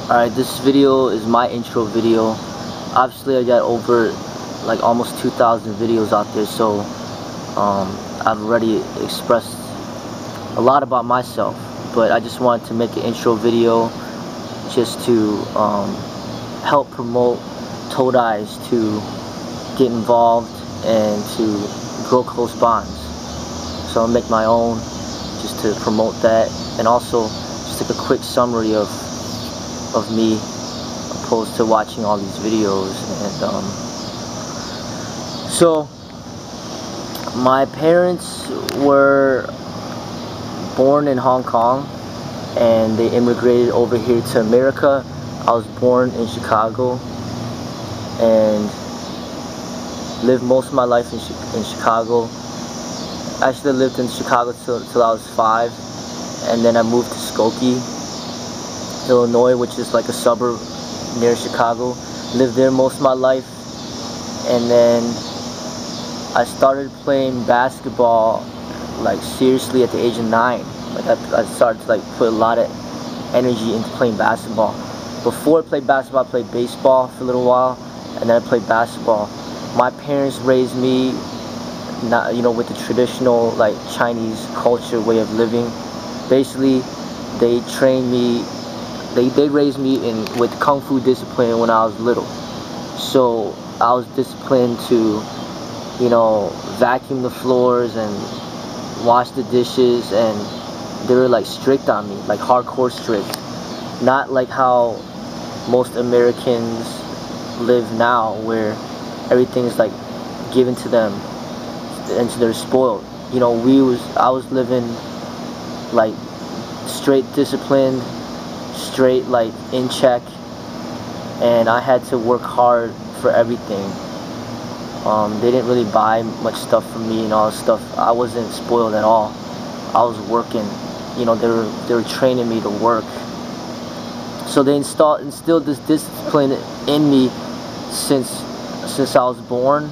Alright, this video is my intro video. Obviously I got over like almost 2,000 videos out there, so I've already expressed a lot about myself, but I just wanted to make an intro video just to help promote Todais to get involved and to grow close bonds. So I'll make my own just to promote that, and also just like a quick summary of me, opposed to watching all these videos. And so my parents were born in Hong Kong and they immigrated over here to America. I was born in Chicago and lived most of my life in Chicago. Actually, I lived in Chicago till I was 5, and then I moved to Skokie, Illinois, which is like a suburb near Chicago. Lived there most of my life, and then I started playing basketball like seriously at the age of 9. Like I started to like put a lot of energy into playing basketball. Before I played basketball, I played baseball for a little while, and then I played basketball. My parents raised me not, with the traditional like Chinese culture way of living. Basically, they trained me. They raised me with kung fu discipline when I was little. So I was disciplined to, vacuum the floors and wash the dishes, and they were like strict on me, like hardcore strict. Not like how most Americans live now, where everything's like given to them and so they're spoiled. I was living like straight disciplined, straight like in check, and I had to work hard for everything. They didn't really buy much stuff for me and all this stuff. I wasn't spoiled at all. I was working. They were training me to work. So they instilled this discipline in me since I was born.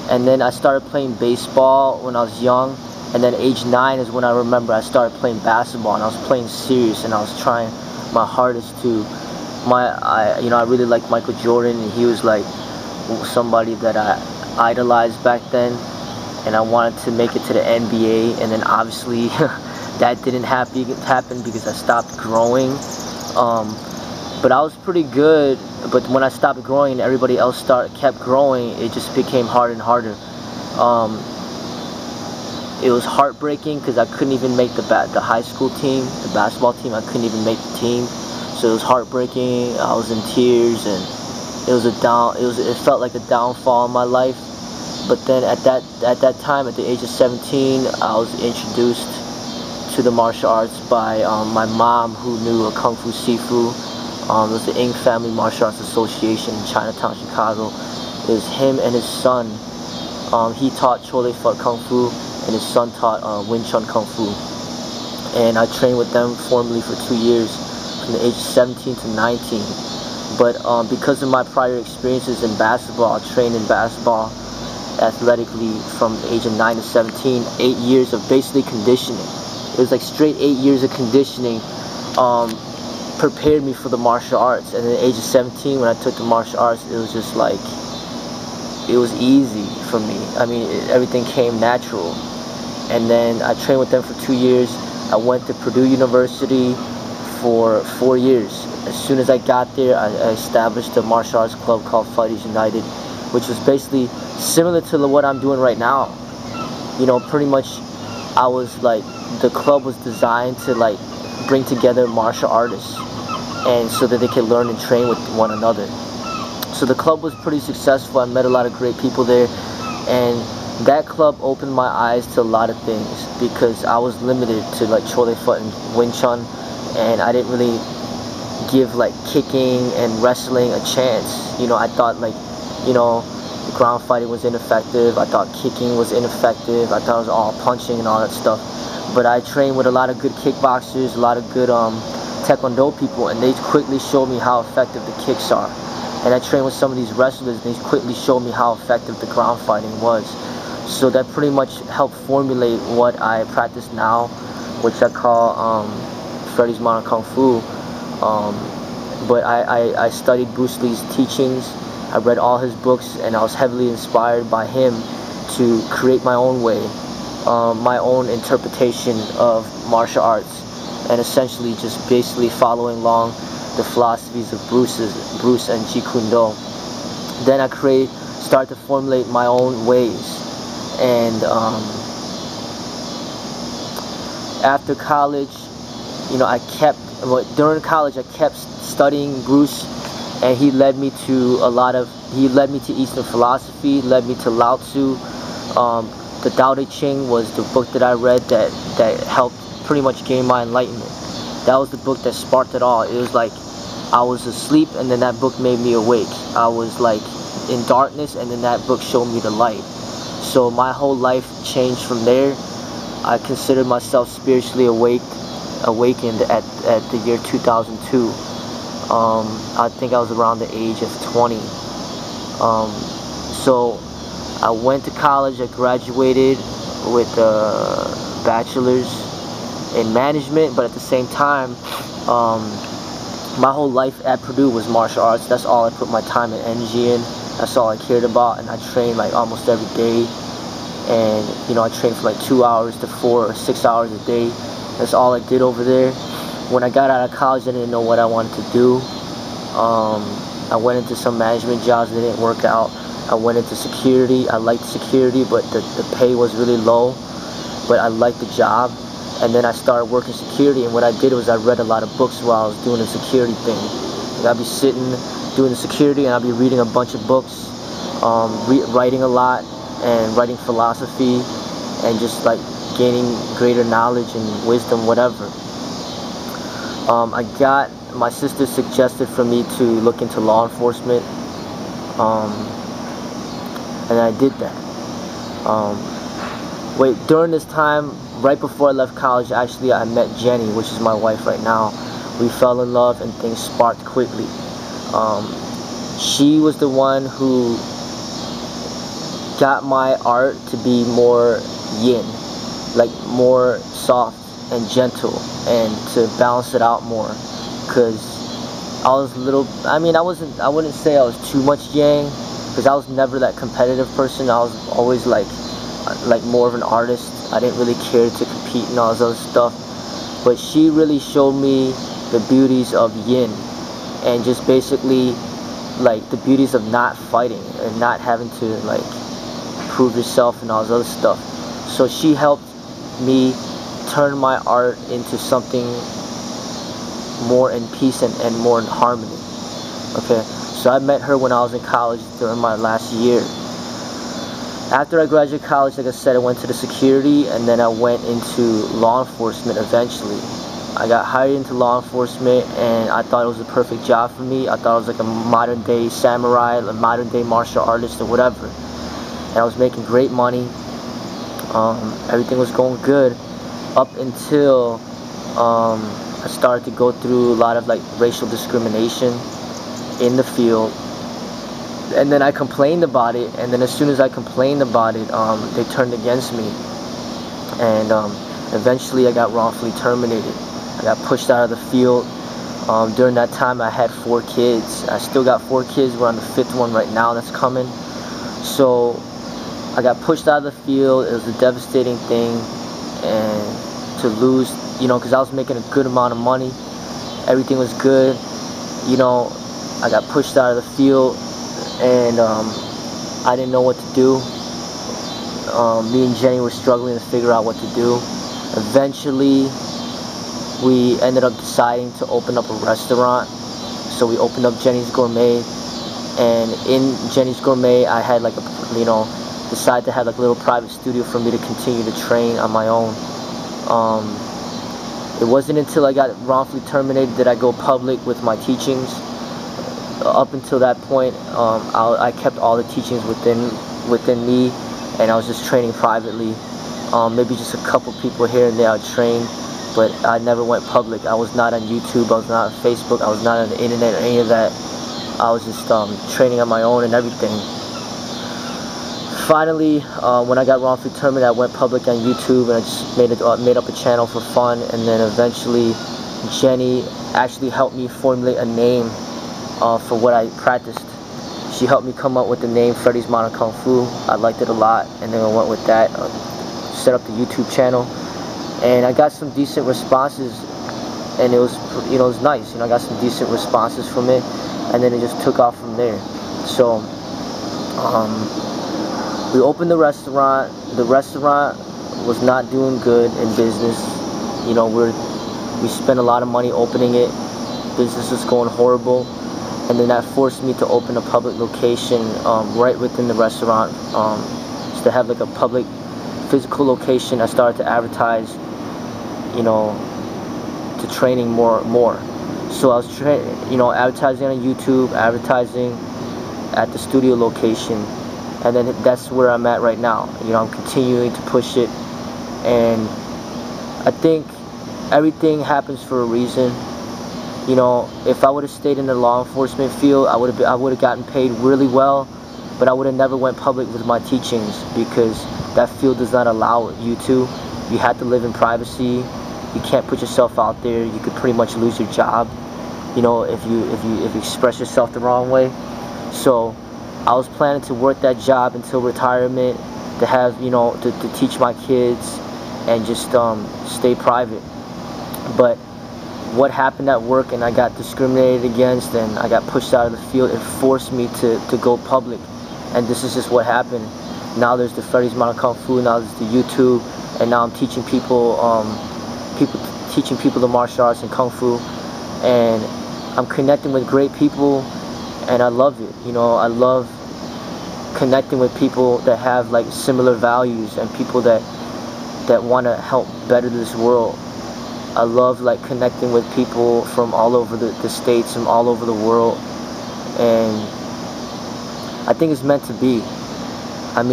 And then I started playing baseball when I was young, and then age 9 is when I remember I started playing basketball, and I was playing serious, and I was trying my hardest to. I really liked Michael Jordan, and he was like somebody that I idolized back then, and I wanted to make it to the NBA, and then obviously that didn't happen because I stopped growing. But I was pretty good. But when I stopped growing and everybody else kept growing, it just became harder and harder. It was heartbreaking because I couldn't even make the high school team, the basketball team. I couldn't even make the team, so it was heartbreaking. I was in tears, and it felt like a downfall in my life. But then at that time, at the age of 17, I was introduced to the martial arts by my mom, who knew a Kung Fu Sifu. It was the Ing Family Martial Arts Association in Chinatown, Chicago. It was him and his son. He taught Chole Fut Kung Fu, and his son taught Wing Chun Kung Fu. And I trained with them formally for 2 years, from the age of 17 to 19. But because of my prior experiences in basketball, I trained in basketball athletically from the age of 9 to 17, 8 years of basically conditioning. It was like straight 8 years of conditioning. Prepared me for the martial arts, and at the age of 17, when I took the martial arts, it was just like, it was easy for me. I mean, everything came natural. And then I trained with them for 2 years. I went to Purdue University for 4 years. As soon as I got there, I established a martial arts club called Fighters United, which was basically similar to what I'm doing right now. Pretty much I was like, the club was designed to like bring together martial artists, and so that they can learn and train with one another. So the club was pretty successful. I met a lot of great people there, and that club opened my eyes to a lot of things, because I was limited to like Chole Fut and Wing Chun, and I didn't really give like kicking and wrestling a chance. I thought like, ground fighting was ineffective. I thought kicking was ineffective. I thought it was all punching and all that stuff. But I trained with a lot of good kickboxers, a lot of good taekwondo people, and they quickly showed me how effective the kicks are. And I trained with some of these wrestlers, and they quickly showed me how effective the ground fighting was. So that pretty much helped formulate what I practice now, which I call Freddie's Modern Kung Fu. but I studied Bruce Lee's teachings. I read all his books, and I was heavily inspired by him to create my own way, my own interpretation of martial arts, and essentially just basically following along the philosophies of Bruce and Jeet Kune Do. Then I start to formulate my own ways, and after college, you know, during college I kept studying Bruce, and he led me to Eastern philosophy, led me to Lao Tzu. The Tao Te Ching was the book that I read that helped pretty much gain my enlightenment. That was the book that sparked it all. It was like I was asleep, and then that book made me awake. I was like in darkness, and then that book showed me the light. So my whole life changed from there. I considered myself spiritually awakened at the year 2002. I think I was around the age of 20. So I went to college. I graduated with a bachelor's in management, but at the same time, my whole life at Purdue was martial arts. That's all I put my time and energy in. That's all I cared about, and I trained like almost every day. And you know, I trained from like 2 hours to 4 or 6 hours a day. That's all I did over there. When I got out of college, I didn't know what I wanted to do. I went into some management jobs that didn't work out. I went into security. I liked security, but the pay was really low. But I liked the job. And then I started working security, and what I did was I read a lot of books while I was doing the security thing. Like I'd be sitting doing the security, and I'd be reading a bunch of books, writing a lot, and writing philosophy, and just like gaining greater knowledge and wisdom, whatever. My sister suggested for me to look into law enforcement, and I did that. During this time, right before I left college, actually I met Jenny, which is my wife right now. We fell in love, and things sparked quickly. She was the one who got my art to be more yin, like more soft and gentle, and to balance it out more. Because I was I wouldn't say I was too much yang, because I was never that competitive person. I was always like more of an artist. I didn't really care to compete and all this other stuff. But she really showed me the beauties of yin, and just basically like the beauties of not fighting and not having to like prove yourself and all this other stuff. So she helped me turn my art into something more in peace and more in harmony. Okay, so I met her when I was in college during my last year. After I graduated college, like I said, I went to the security, and then I went into law enforcement eventually. I got hired into law enforcement, and I thought it was the perfect job for me. I thought I was like a modern day samurai, a modern day martial artist or whatever. And I was making great money. Everything was going good up until I started to go through a lot of like racial discrimination in the field. And then I complained about it, and then as soon as I complained about it, they turned against me. And eventually I got wrongfully terminated. I got pushed out of the field. During that time I had 4 kids. I still got 4 kids. We're on the 5th one right now that's coming. So I got pushed out of the field. It was a devastating thing, and to lose, you know, because I was making a good amount of money. Everything was good. You know, I got pushed out of the field, and I didn't know what to do. Me and Jenny were struggling to figure out what to do. Eventually, we ended up deciding to open up a restaurant. So we opened up Jenny's Gourmet, and in Jenny's Gourmet, I had like decided to have like a little private studio for me to continue to train on my own. It wasn't until I got wrongfully terminated that I go public with my teachings. Up until that point, I kept all the teachings within me, and I was just training privately. Maybe just a couple people here and there I would train, but I never went public. I was not on YouTube, I was not on Facebook, I was not on the internet or any of that. I was just training on my own and everything. Finally, when I got wrongfully terminated, I went public on YouTube, and I just made up a channel for fun. And then eventually, Jenny actually helped me formulate a name for what I practiced. She helped me come up with the name Freddie's Modern Kung Fu. I liked it a lot, and then I went with that, set up the YouTube channel, and I got some decent responses, and it was, it was nice. I got some decent responses from it, and then it just took off from there. So we opened the restaurant. The restaurant was not doing good in business. We spent a lot of money opening it. Business was going horrible. And then that forced me to open a public location right within the restaurant. Just to have like a public physical location. I started to advertise, to training more. So I was advertising on YouTube, advertising at the studio location, and then that's where I'm at right now. I'm continuing to push it, and I think everything happens for a reason. If I would have stayed in the law enforcement field, I would have gotten paid really well, but I would have never went public with my teachings, because that field does not allow you to. You have to live in privacy. You can't put yourself out there. You could pretty much lose your job, if you express yourself the wrong way. So I was planning to work that job until retirement, to have, to teach my kids and just stay private. But what happened at work, and I got discriminated against, and I got pushed out of the field, it forced me to go public. And this is just what happened. Now there's the Freddie's Modern Kung Fu, now there's the YouTube, and now I'm teaching people, teaching people the martial arts and Kung Fu, and I'm connecting with great people, and I love it. I love connecting with people that have like similar values, and people that want to help better this world. I love like connecting with people from all over the states, from all over the world, and I think it's meant to be. I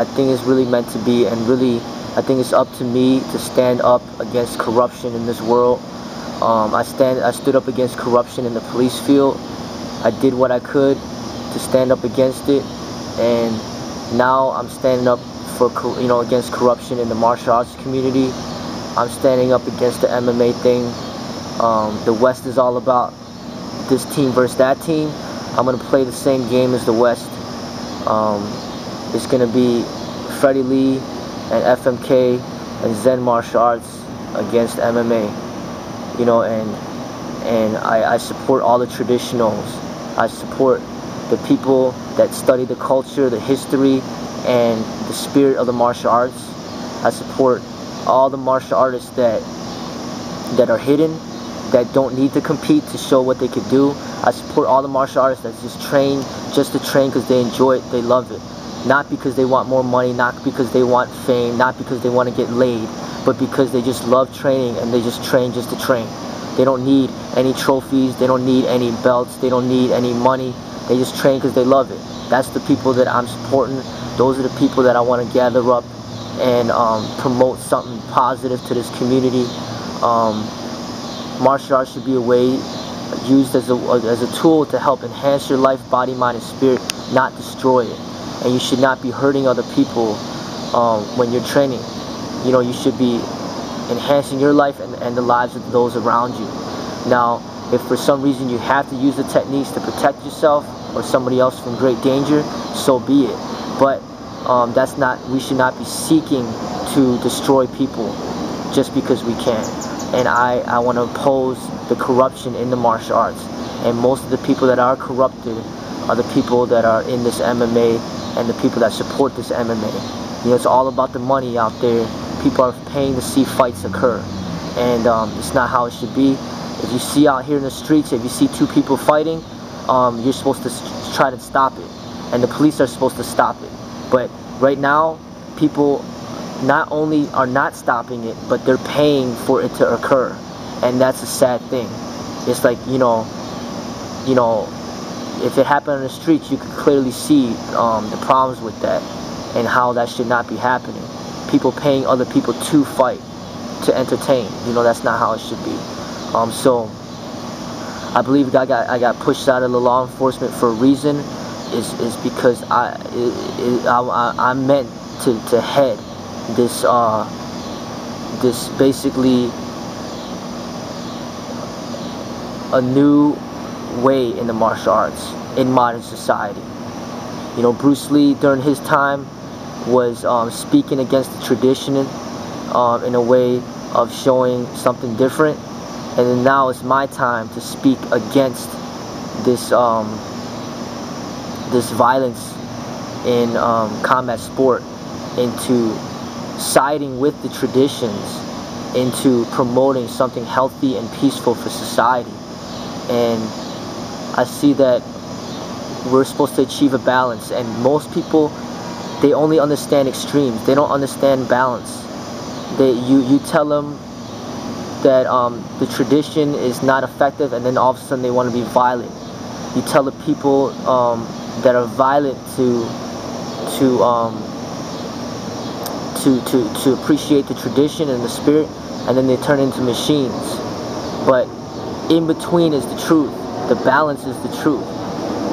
think it's really meant to be, and really I think it's up to me to stand up against corruption in this world. I stood up against corruption in the police field. I did what I could to stand up against it, and now I'm standing up for against corruption in the martial arts community. I'm standing up against the MMA thing. The West is all about this team versus that team. I'm going to play the same game as the West. It's going to be Freddie Lee and FMK and Zen martial arts against MMA. And I support all the traditionals. I support the people that study the culture, the history, and the spirit of the martial arts. I support all the martial artists that are hidden, that don't need to compete to show what they could do. I support all the martial artists that just train just to train because they enjoy it, they love it. Not because they want more money, not because they want fame, not because they want to get laid, but because they just love training, and they just train just to train. They don't need any trophies, they don't need any belts, they don't need any money. They just train because they love it. That's the people that I'm supporting. Those are the people that I want to gather up and promote something positive to this community. Martial arts should be a way used as a tool to help enhance your life, body, mind, and spirit, not destroy it. And you should not be hurting other people when you're training. You should be enhancing your life and the lives of those around you. Now, if for some reason you have to use the techniques to protect yourself or somebody else from great danger, so be it. But we should not be seeking to destroy people just because we can. And I want to oppose the corruption in the martial arts. And most of the people that are corrupted are the people that are in this MMA and the people that support this MMA. It's all about the money out there. People are paying to see fights occur. And it's not how it should be. If you see out here in the streets, if you see two people fighting, you're supposed to try to stop it. And the police are supposed to stop it. But right now, people not only are not stopping it, but they're paying for it to occur. And that's a sad thing. It's like, if it happened on the streets, you could clearly see the problems with that and how that should not be happening. People paying other people to fight, to entertain. That's not how it should be. So I believe I got pushed out of the law enforcement for a reason. Is because I'm meant to head this basically a new way in the martial arts in modern society. You know, Bruce Lee during his time was speaking against the tradition in a way of showing something different, and then now it's my time to speak against this this violence in combat sport, into siding with the traditions, into promoting something healthy and peaceful for society. And I see that we're supposed to achieve a balance, and most people, they only understand extremes. They don't understand balance. You tell them that the tradition is not effective, and then all of a sudden they want to be violent. You tell the people that are violent to appreciate the tradition and the spirit, and then they turn into machines. But in between is the truth. The balance is the truth.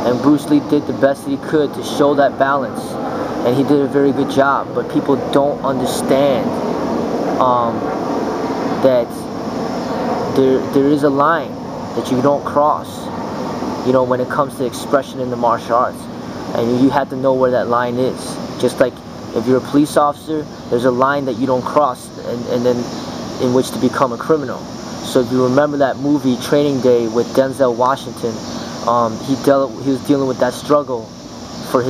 And Bruce Lee did the best that he could to show that balance, and he did a very good job. But people don't understand that there is a line that you don't cross, you know, when it comes to expression in the martial arts. And you have to know where that line is. Just like if you're a police officer, there's a line that you don't cross, and then in which to become a criminal. So if you remember that movie Training Day with Denzel Washington, he was dealing with that struggle for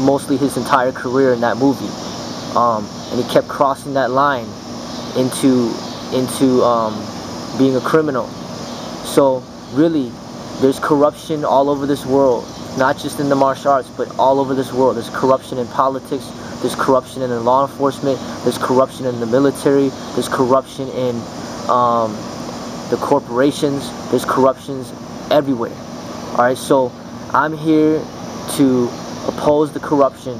mostly his entire career in that movie, and he kept crossing that line into being a criminal. So really, there's corruption all over this world, not just in the martial arts, but all over this world. There's corruption in politics, there's corruption in law enforcement, there's corruption in the military, there's corruption in the corporations, there's corruptions everywhere. Alright, so I'm here to oppose the corruption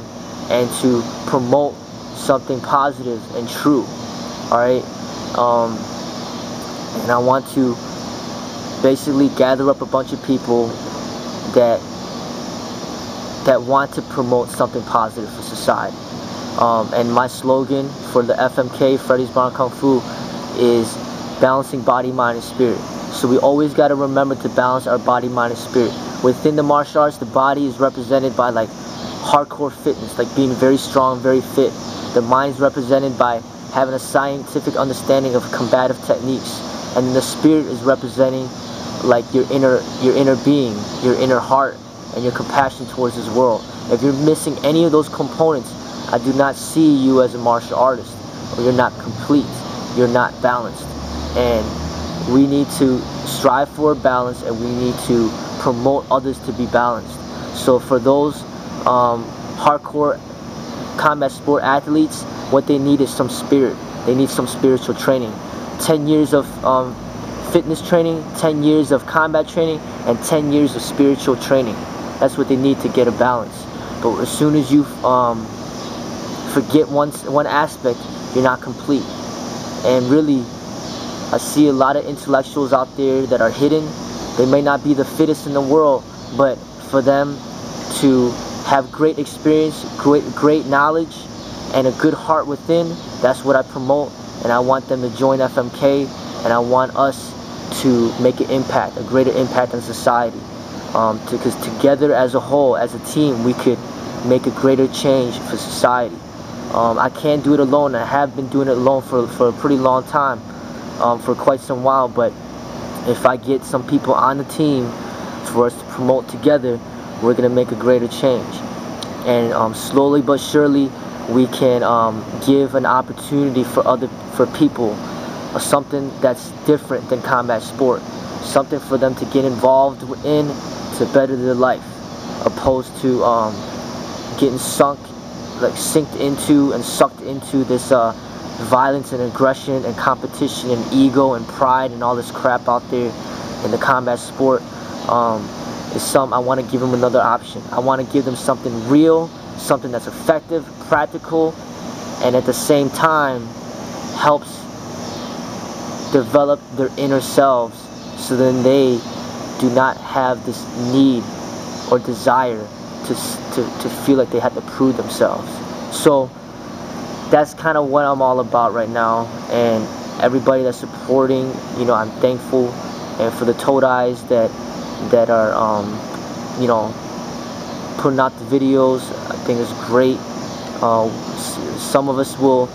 and to promote something positive and true. Alright, and I want to basically gather up a bunch of people that want to promote something positive for society. And my slogan for the FMK, Freddie's Bar Kung Fu, is balancing body, mind, and spirit. So we always got to remember to balance our body, mind, and spirit. Within the martial arts, the body is represented by like hardcore fitness, like being very strong, very fit. The mind is represented by having a scientific understanding of combative techniques, and the spirit is representing like your inner being, your inner heart, and your compassion towards this world. If you're missing any of those components, I do not see you as a martial artist, or you're not complete, you're not balanced. And we need to strive for balance, and we need to promote others to be balanced. So for those hardcore combat sport athletes, what they need is some spirit. They need some spiritual training. 10 years of fitness training, 10 years of combat training, and 10 years of spiritual training. That's what they need to get a balance. But as soon as you forget one aspect, you're not complete. And really, I see a lot of intellectuals out there that are hidden. They may not be the fittest in the world, but for them to have great experience, great knowledge, and a good heart within, that's what I promote. And I want them to join FMK, and I want us to make an impact, a greater impact on society. Because together as a whole, as a team, we could make a greater change for society. I can't do it alone. I have been doing it alone for a pretty long time, for quite some while. But if I get some people on the team for us to promote together, we're going to make a greater change. And slowly but surely, we can give an opportunity for people, something that's different than combat sport, something for them to get involved in to better their life, opposed to getting synced into and sucked into this violence and aggression and competition and ego and pride and all this crap out there in the combat sport. I want to give them another option. I want to give them something real, something that's effective, practical, and at the same time helps develop their inner selves, so then they do not have this need or desire to feel like they have to prove themselves. So that's kind of what I'm all about right now, and everybody that's supporting, you know, I'm thankful. and for the Todais that are you know, putting out the videos. I think it's great. Some of us will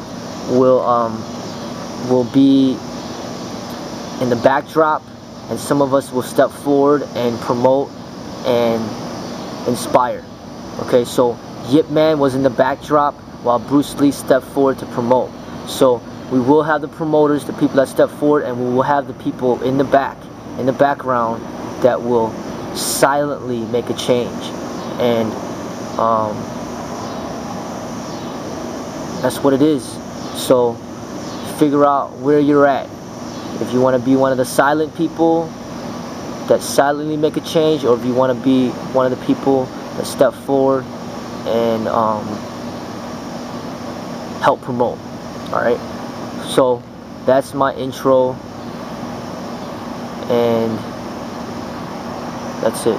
be in the backdrop, and some of us will step forward and promote and inspire. Okay, so Yip Man was in the backdrop while Bruce Lee stepped forward to promote. So we will have the promoters, the people that step forward, and we will have the people in the background that will silently make a change. And that's what it is. So figure out where you're at. If you want to be one of the silent people that silently make a change, or if you want to be one of the people that step forward and help promote. Alright, so that's my intro, and that's it.